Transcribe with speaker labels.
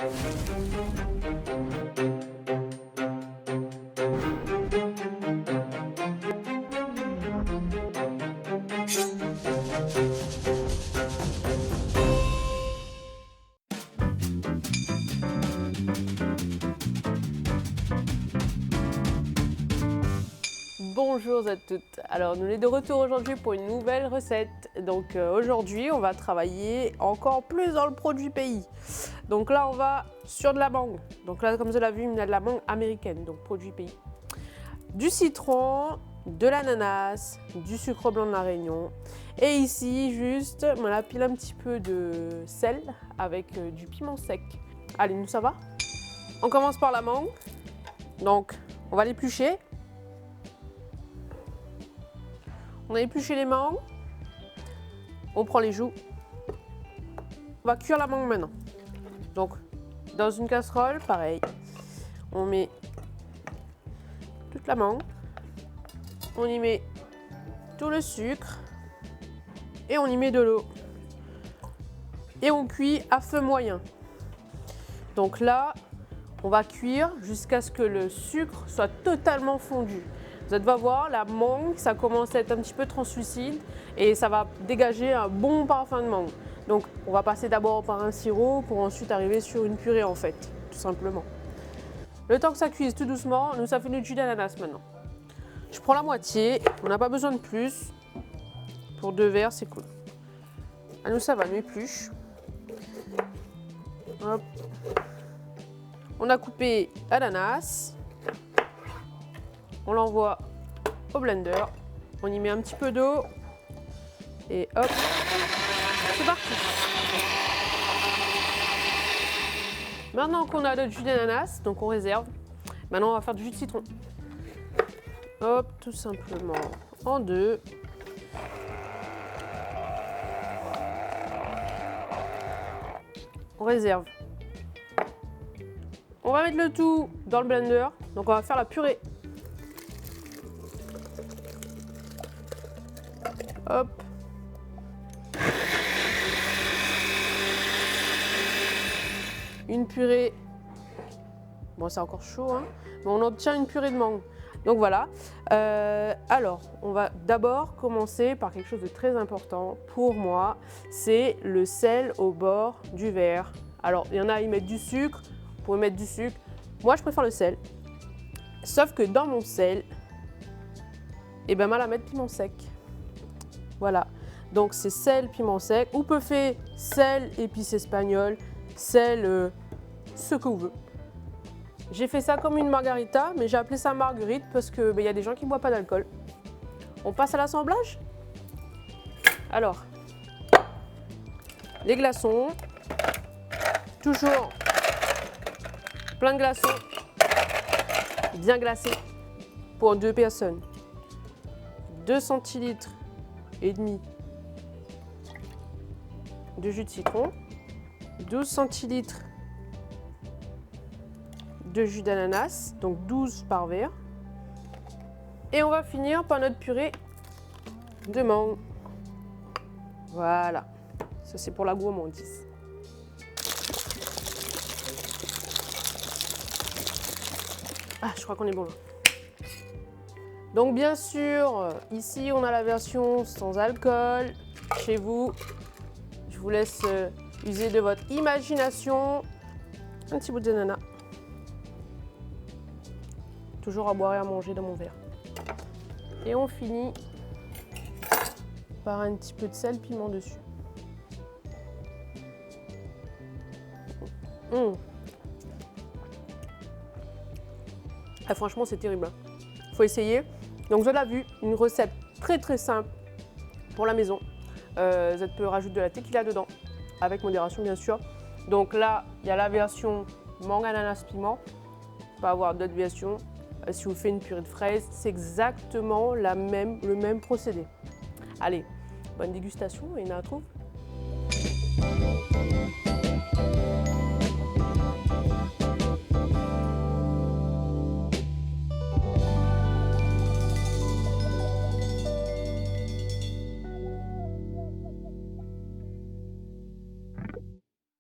Speaker 1: Bonjour à toutes, alors nous sommes de retour aujourd'hui pour une nouvelle recette. Donc aujourd'hui on va travailler encore plus dans le produit pays. Donc là on va sur de la mangue, donc là comme vous l'avez vu il y a de la mangue américaine, donc produit pays. Du citron, de l'ananas, du sucre blanc de la Réunion et ici juste on a pile un petit peu de sel avec du piment sec. Allez, nous ça va? On commence par la mangue, donc on va l'éplucher. On a épluché les mangues, on prend les joues, on va cuire la mangue maintenant. Donc dans une casserole, pareil, on met toute la mangue, on y met tout le sucre et on y met de l'eau. Et on cuit à feu moyen. Donc là, on va cuire jusqu'à ce que le sucre soit totalement fondu. Vous allez voir, la mangue, ça commence à être un petit peu translucide et ça va dégager un bon parfum de mangue. Donc on va passer d'abord par un sirop pour ensuite arriver sur une purée en fait, tout simplement. Le temps que ça cuise tout doucement, nous ça fait du jus d'ananas maintenant. Je prends la moitié, on n'a pas besoin de plus. Pour 2 verres, c'est cool. Ah, nous ça va, nous épluche. Hop. On a coupé l'ananas. On l'envoie au blender, on y met un petit peu d'eau et hop, c'est parti. Maintenant qu'on a le jus d'ananas, donc on réserve, maintenant on va faire du jus de citron. Hop, tout simplement en deux. On réserve. On va mettre le tout dans le blender, donc on va faire la purée. Hop. Une purée. Bon, c'est encore chaud, hein. Mais on obtient une purée de mangue. Donc voilà. Alors, on va d'abord commencer par quelque chose de très important pour moi. C'est le sel au bord du verre. Alors, il y en a, ils mettent du sucre. Vous pouvez mettre du sucre. Moi, je préfère le sel. Sauf que dans mon sel, eh ben, mal à mettre piment sec. Voilà, donc c'est sel, piment sec, ou peut faire sel, épice espagnol, sel, ce que vous voulez. J'ai fait ça comme une margarita, mais j'ai appelé ça marguerite parce que y a des gens qui ne boivent pas d'alcool. On passe à l'assemblage. Alors, les glaçons, toujours plein de glaçons, bien glacés pour 2 personnes. 2 centilitres et demi de jus de citron, 12 centilitres de jus d'ananas, donc 12 par verre. Et on va finir par notre purée de mangue. Voilà, ça c'est pour la gourmandise. Ah, je crois qu'on est bon là. Donc bien sûr, ici on a la version sans alcool. Chez vous, je vous laisse user de votre imagination. Un petit bout d'ananas. Toujours à boire et à manger dans mon verre. Et on finit par un petit peu de sel, piment dessus. Ah, franchement, c'est terrible. Faut essayer. Donc, je l'ai vu, une recette très simple pour la maison. Vous pouvez rajouter de la tequila dedans, avec modération bien sûr. Donc là, il y a la version mangue, ananas, piment. On peut avoir d'autres versions. Si vous faites une purée de fraises, c'est exactement le même procédé. Allez, bonne dégustation et on se retrouve.